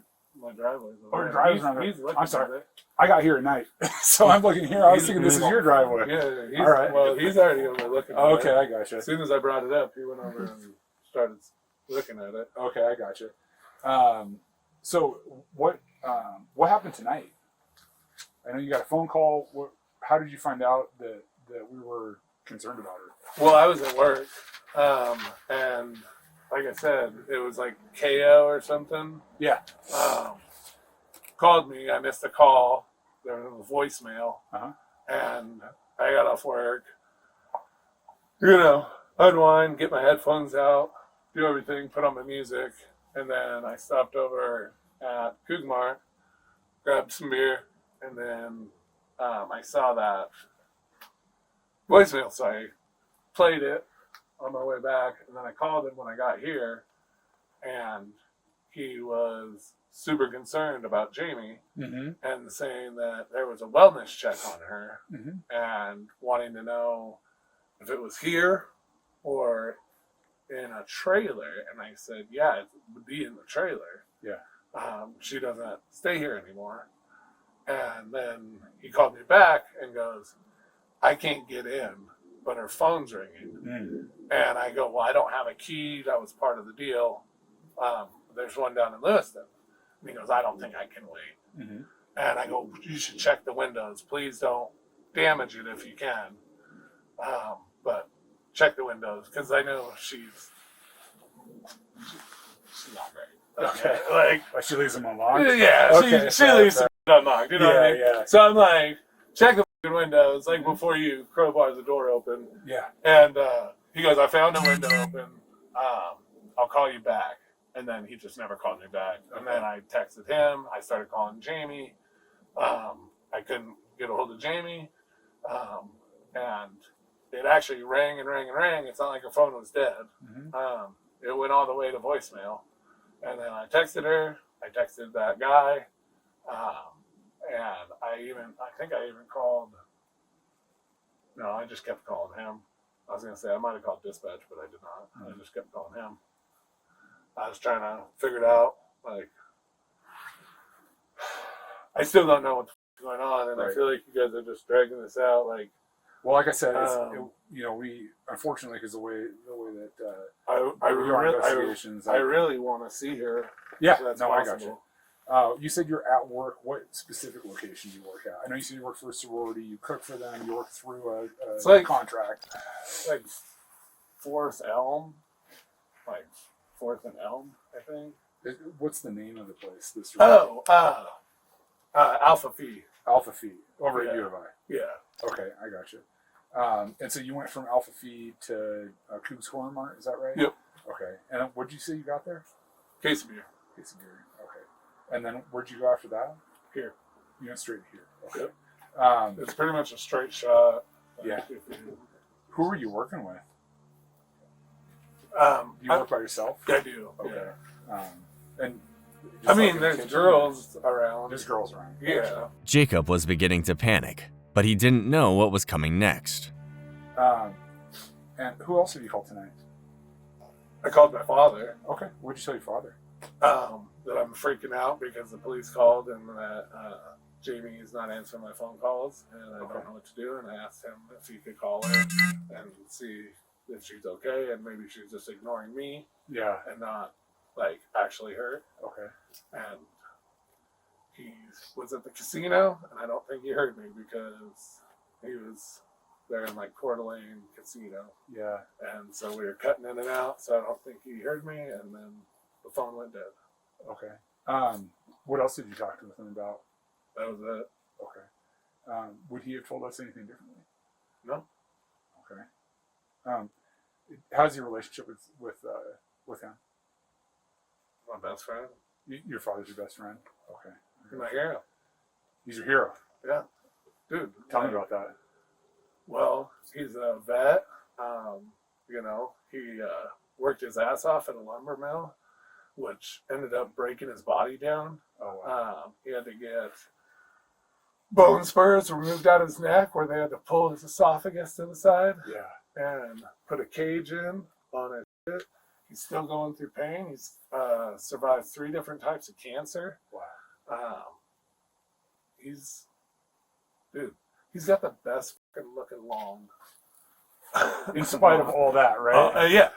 driveway. Oh, your driveway's around He's there. looking I'm at sorry. it. I got here at night, so I'm looking here. I was thinking this is your driveway. Yeah. All right. Well, he's already over looking at it. Okay, I got you. As soon as I brought it up, he went over and started looking at it. Okay, I got you. So what happened tonight? I know you got a phone call. How did you find out that we were concerned about her? Well, I was at work, and like I said, it was like KO or something. Yeah. Called me. I missed a call. There was a voicemail, Uh-huh. and I got off work. unwind, get my headphones out, do everything, put on my music, and then I stopped over at Kugmart, grabbed some beer, and then I saw that voicemail, so I played it on my way back, and then I called him when I got here, and he was super concerned about Jamie and saying that there was a wellness check on her and wanting to know if it was here or in a trailer. And I said, yeah, it would be in the trailer. Yeah. She doesn't stay here anymore. And then he called me back and goes, I can't get in, but her phone's ringing. And I go, well, I don't have a key. That was part of the deal. There's one down in Lewiston. And he goes, I don't think I can wait. And I go, you should check the windows. Please don't damage it if you can. But check the windows, because I know she's not great. Okay. Like she leaves them unlocked? Yeah, okay, she leaves them unlocked. You know what I mean? Yeah. So I'm like, check the windows, like before you crowbar the door open. Yeah. And he goes, I found a window open. I'll call you back. And then he just never called me back. And then I texted him. I started calling Jamie. I couldn't get a hold of Jamie. And it actually rang and rang and rang. It's not like her phone was dead. It went all the way to voicemail. And then I texted her. I texted that guy. And I think I even called. No, I just kept calling him. I was going to say I might have called dispatch, but I did not. I just kept calling him. I was trying to figure it out. Like, I still don't know what's going on, and I feel like you guys are just dragging this out. Like, well, like I said, we unfortunately, because the way that I really want to see her. Yeah, that's no, possible. I got you. You said you're at work. What specific location do you work at? I know you said you work for a sorority. You cook for them. You work through a contract. Like Fourth Elm, like Fourth and Elm, I think. What's the name of the place? Alpha Phi. Alpha Phi over at U of I. Yeah. Okay, I got you. And so you went from Alpha Phi to Coog's Corn Mart, is that right? Yep. Okay. And what did you say you got there? Case of beer. Case of beer. Okay. And then where'd you go after that? Here. You went straight here. Okay. Yep. It's pretty much a straight shot. Yeah. Who were you working with? You work by yourself? I do. Okay. Yeah. And I mean, there's girls around. There's girls around. Yeah. Jacob was beginning to panic, but he didn't know what was coming next. And who else have you called tonight? I called my father. Okay. What'd you tell your father? That I'm freaking out because the police called and that Jamie is not answering my phone calls and I don't know what to do. And I asked him if he could call her and see if she's okay and maybe she's just ignoring me. Yeah. And not like actually hurt. Okay. And he was at the casino and I don't think he heard me because he was there in like Coeur d'Alene Casino. Yeah. And so we were cutting in and out, so I don't think he heard me, and then the phone went dead. Okay. What else did you talk to him about? That was it. Okay. Would he have told us anything differently? No. Okay. How's your relationship with him? My best friend. Your father's your best friend? Okay. He's my hero. He's your hero? Yeah. Dude. Tell me about that. Well, he's a vet. He worked his ass off at a lumber mill, which ended up breaking his body down. Oh, wow. He had to get bone spurs removed out of his neck where they had to pull his esophagus to the side. Yeah. And put a cage in on his shit. He's still going through pain. He's survived 3 different types of cancer. Wow. He's got the best fucking looking long. In spite of all that, right? Yeah.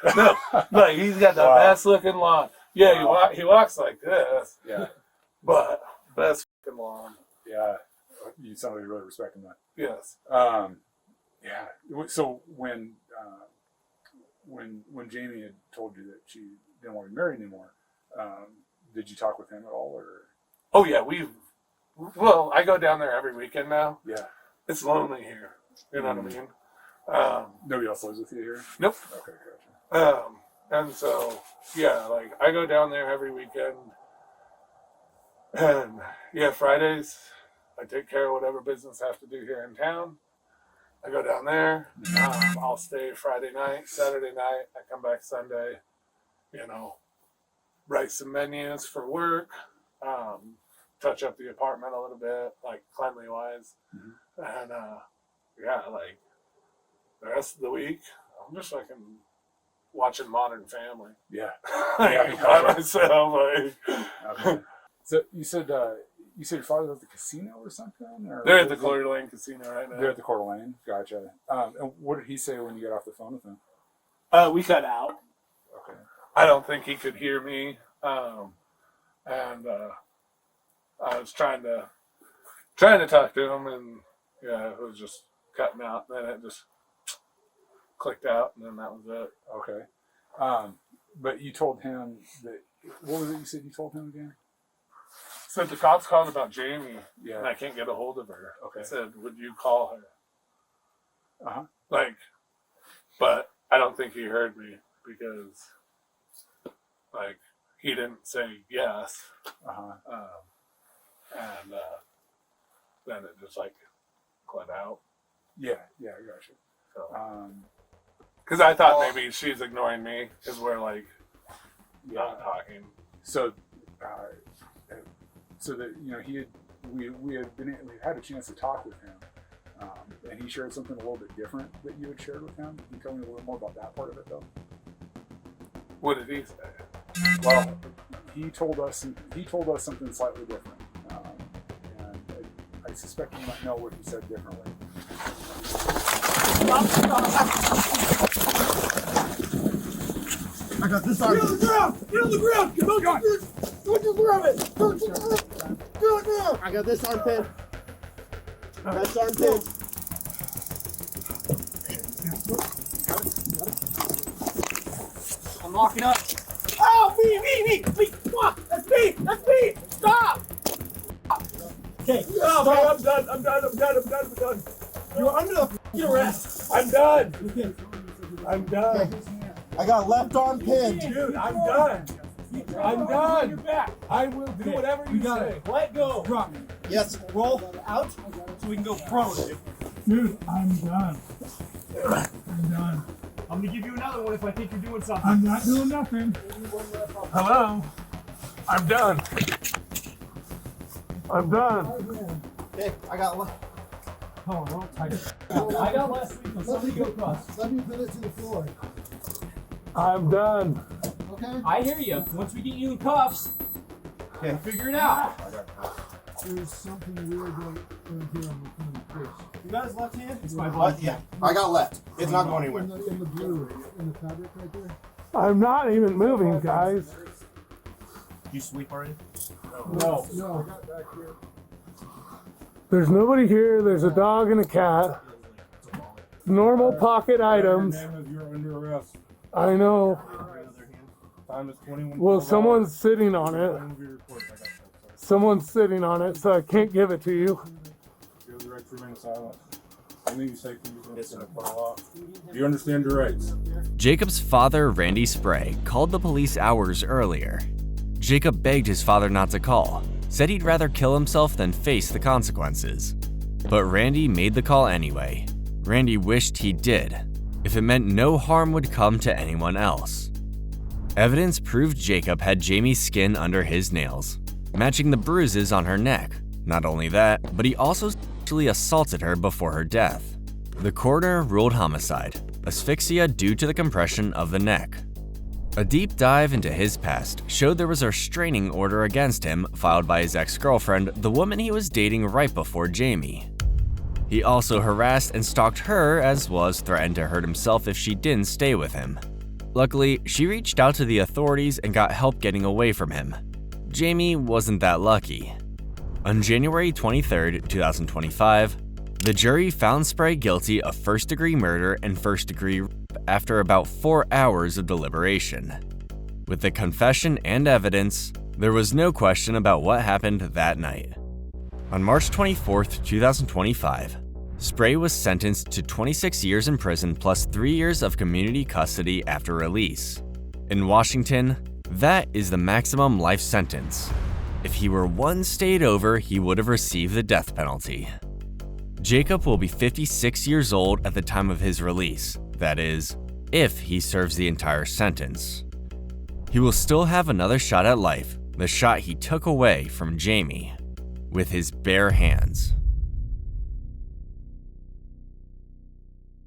No, he's got the best looking long. Yeah, wow. He walks like this. Yeah. But best fucking long. Yeah. You sound like you really respect him then. Yes. Yeah. So when Jamie had told you that she didn't want to be married anymore, did you talk with him at all, or? Oh yeah, I go down there every weekend now. Yeah. It's lonely here. You know what I mean? Nobody else lives with you here? Nope. Okay, gotcha. And so, yeah, like I go down there every weekend. And yeah, Fridays, I take care of whatever business I have to do here in town. I go down there. I'll stay Friday night, Saturday night. I come back Sunday, write some menus for work, touch up the apartment a little bit, like cleanly wise. And yeah, like the rest of the week, I'm just fucking watching Modern Family. Yeah. By myself. Like. Okay. So you said your father was at the casino or something? Or They're at the Coeur d'Alene Casino right now. They're at the Coeur d'Alene. Gotcha. And what did he say when you got off the phone with him? We cut out. Okay. I don't think he could hear me. And I was trying to talk to him, and yeah, it was just cutting out. Then it just clicked out, and then that was it. Okay. But you told him that. What was it you said you told him again? Said the cops called about Jamie, Yeah. and I can't get a hold of her. Okay. I said, would you call her? Uh-huh. But I don't think he heard me because, he didn't say yes. Uh-huh. And then it just, cut out. Yeah, I got you. So, because I thought maybe she's ignoring me because we're, not talking. So that we had a chance to talk with him, and he shared something a little bit different that you had shared with him. Can you tell me a little more about that part of it, though? What did he say? Well, he told us something slightly different, and I suspect you might know what he said differently. I got this arm. Get on the ground! Get on the ground! Don't just grab it! Don't just grab it! Get on the ground! I got this armpit. Best armpit. I'm locking up. Oh, me! That's me! Stop! Okay. Oh, man, I'm done. You're under the f***ing arrest. I'm done. Okay. I'm done. Okay. I got left arm pinned. Dude, I'm done. I'm done. Your back. I will do whatever you say. Let go. Drop me. Yes, roll out so we can go prone. Dude, I'm done. I'm gonna give you another one if I think you're doing something. I'm not doing nothing. Hello? I'm done. Okay, I got left. Oh, well, I got last week. Somebody go across. Let me put it to the floor. I'm done. Okay. I hear you. Once we get you in cuffs, Okay. figure it out. There's something weird right here on the fish. You got his left hand? It's my What? blood. Yeah. I got left. It's not going anywhere. In the blue, in the fabric right there. I'm not even moving, guys. You sweep already? No. No, I got back here. There's nobody here. There's a dog and a cat. Normal pocket items. You're under arrest. I know. Time is 21. Well, someone's sitting on it. Someone's sitting on it, so I can't give it to you. You have the right to remain silent. Anything you say can be considered by law. Do you understand your rights? Jacob's father, Randy Spray, called the police hours earlier. Jacob begged his father not to call, said he'd rather kill himself than face the consequences. But Randy made the call anyway. Randy wished he did, if it meant no harm would come to anyone else. Evidence proved Jacob had Jamie's skin under his nails, matching the bruises on her neck. Not only that, but he also sexually assaulted her before her death. The coroner ruled homicide, asphyxia due to the compression of the neck. A deep dive into his past showed there was a restraining order against him filed by his ex-girlfriend, the woman he was dating right before Jamie. He also harassed and stalked her, as well as threatened to hurt himself if she didn't stay with him. Luckily, she reached out to the authorities and got help getting away from him. Jamie wasn't that lucky. On January 23, 2025, the jury found Spray guilty of first-degree murder and first-degree rape after about 4 hours of deliberation. With the confession and evidence, there was no question about what happened that night. On March 24, 2025, Spray was sentenced to 26 years in prison plus 3 years of community custody after release. In Washington, that is the maximum life sentence. If he were one state over, he would have received the death penalty. Jacob will be 56 years old at the time of his release, that is, if he serves the entire sentence. He will still have another shot at life, the shot he took away from Jamie, with his bare hands.